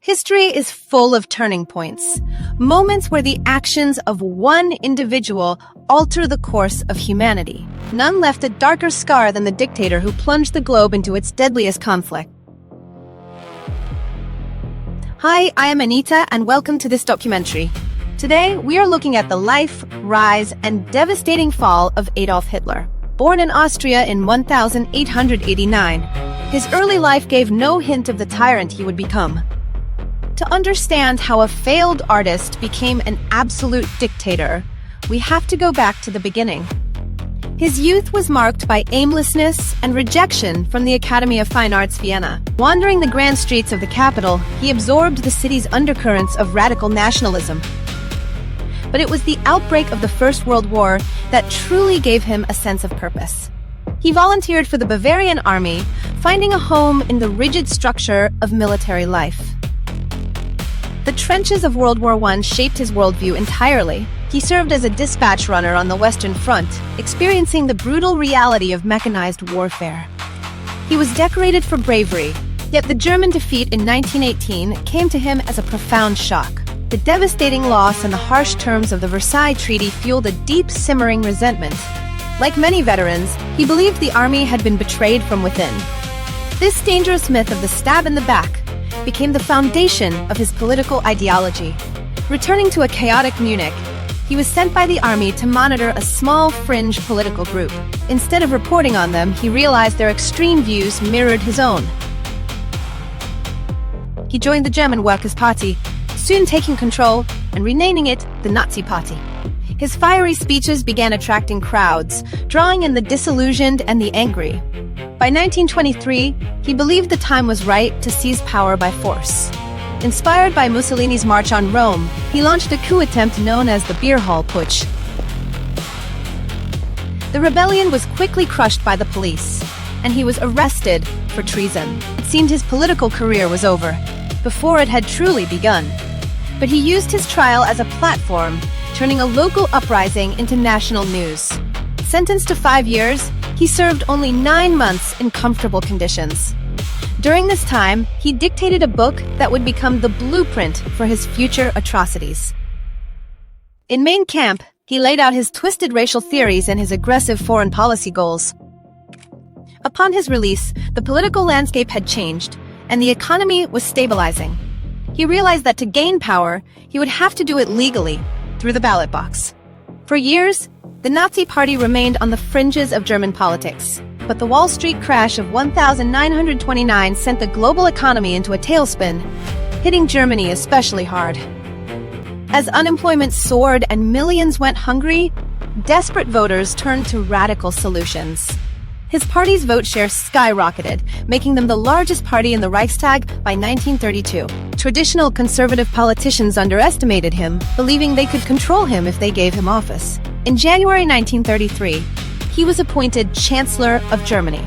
History is full of turning points, moments where the actions of one individual alter the course of humanity. None left a darker scar than the dictator who plunged the globe into its deadliest conflict. Hi, I am Anita, and welcome to this documentary. Today, we are looking at the life, rise, and devastating fall of Adolf Hitler. Born in Austria in 1889, his early life gave no hint of the tyrant he would become. To understand how a failed artist became an absolute dictator, we have to go back to the beginning. His youth was marked by aimlessness and rejection from the Academy of Fine Arts Vienna. Wandering the grand streets of the capital, he absorbed the city's undercurrents of radical nationalism. But it was the outbreak of the First World War that truly gave him a sense of purpose. He volunteered for the Bavarian army, finding a home in the rigid structure of military life. The trenches of World War I shaped his worldview entirely. He served as a dispatch runner on the Western Front, experiencing the brutal reality of mechanized warfare. He was decorated for bravery, yet the German defeat in 1918 came to him as a profound shock. The devastating loss and the harsh terms of the Versailles Treaty fueled a deep, simmering resentment. Like many veterans, he believed the army had been betrayed from within. This dangerous myth of the stab in the back became the foundation of his political ideology. Returning to a chaotic Munich, he was sent by the army to monitor a small fringe political group. Instead of reporting on them, he realized their extreme views mirrored his own. He joined the German Workers' Party, soon taking control and renaming it the Nazi Party. His fiery speeches began attracting crowds, drawing in the disillusioned and the angry. By 1923, he believed the time was right to seize power by force. Inspired by Mussolini's March on Rome, he launched a coup attempt known as the Beer Hall Putsch. The rebellion was quickly crushed by the police, and he was arrested for treason. It seemed his political career was over, before it had truly begun. But he used his trial as a platform, turning a local uprising into national news. Sentenced to 5 years, he served only 9 months in comfortable conditions. During this time, he dictated a book that would become the blueprint for his future atrocities. In Mein Kampf, he laid out his twisted racial theories and his aggressive foreign policy goals. Upon his release, the political landscape had changed, and the economy was stabilizing. He realized that to gain power, he would have to do it legally, through the ballot box. For years, the Nazi Party remained on the fringes of German politics, but the Wall Street crash of 1929 sent the global economy into a tailspin, hitting Germany especially hard. As unemployment soared and millions went hungry, desperate voters turned to radical solutions. His party's vote share skyrocketed, making them the largest party in the Reichstag by 1932. Traditional conservative politicians underestimated him, believing they could control him if they gave him office. In January 1933, he was appointed Chancellor of Germany.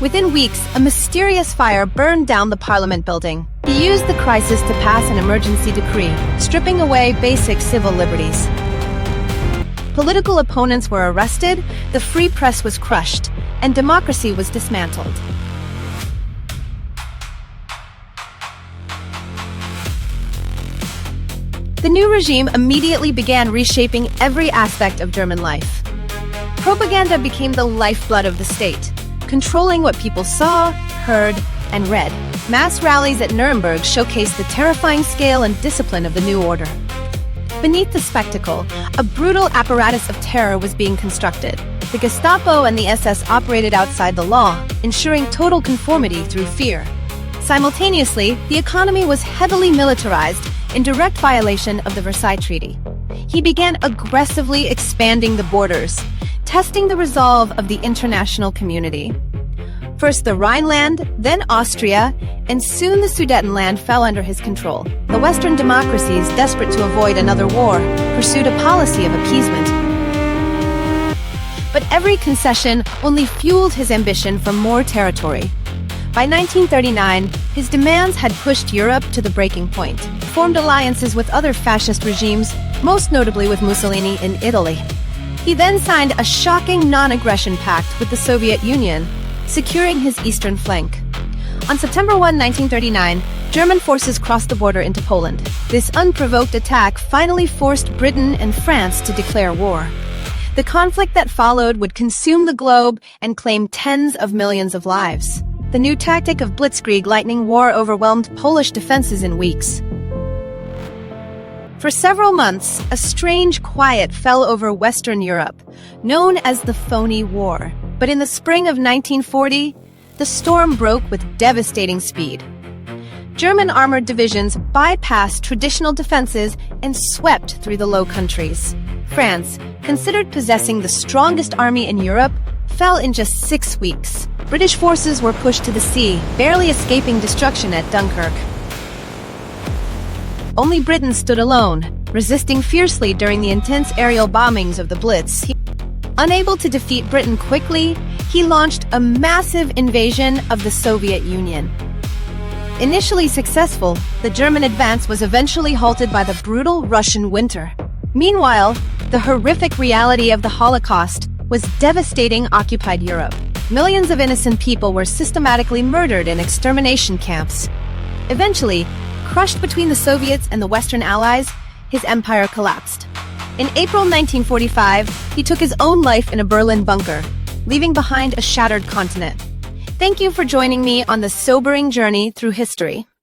Within weeks, a mysterious fire burned down the Parliament building. He used the crisis to pass an emergency decree, stripping away basic civil liberties. Political opponents were arrested, the free press was crushed, and democracy was dismantled. The new regime immediately began reshaping every aspect of German life. Propaganda became the lifeblood of the state, controlling what people saw, heard, and read. Mass rallies at Nuremberg showcased the terrifying scale and discipline of the new order. Beneath the spectacle, a brutal apparatus of terror was being constructed. The Gestapo and the SS operated outside the law, ensuring total conformity through fear. Simultaneously, the economy was heavily militarized in direct violation of the Versailles Treaty. He began aggressively expanding the borders, testing the resolve of the international community. First the Rhineland, then Austria, and soon the Sudetenland fell under his control. The Western democracies, desperate to avoid another war, pursued a policy of appeasement. But every concession only fueled his ambition for more territory. By 1939, his demands had pushed Europe to the breaking point, formed alliances with other fascist regimes, most notably with Mussolini in Italy. He then signed a shocking non-aggression pact with the Soviet Union, securing his eastern flank. On September 1, 1939, German forces crossed the border into Poland. This unprovoked attack finally forced Britain and France to declare war. The conflict that followed would consume the globe and claim tens of millions of lives. The new tactic of blitzkrieg lightning war overwhelmed Polish defenses in weeks. For several months, a strange quiet fell over Western Europe, known as the Phony War. But in the spring of 1940, the storm broke with devastating speed. German armored divisions bypassed traditional defenses and swept through the Low Countries. France, considered possessing the strongest army in Europe, fell in just 6 weeks. British forces were pushed to the sea, barely escaping destruction at Dunkirk. Only Britain stood alone, resisting fiercely during the intense aerial bombings of the Blitz. Unable to defeat Britain quickly, he launched a massive invasion of the Soviet Union. Initially successful, the German advance was eventually halted by the brutal Russian winter. Meanwhile, the horrific reality of the Holocaust was devastating occupied Europe. Millions of innocent people were systematically murdered in extermination camps. Eventually, crushed between the Soviets and the Western Allies, his empire collapsed. In April 1945, he took his own life in a Berlin bunker, leaving behind a shattered continent. Thank you for joining me on this sobering journey through history.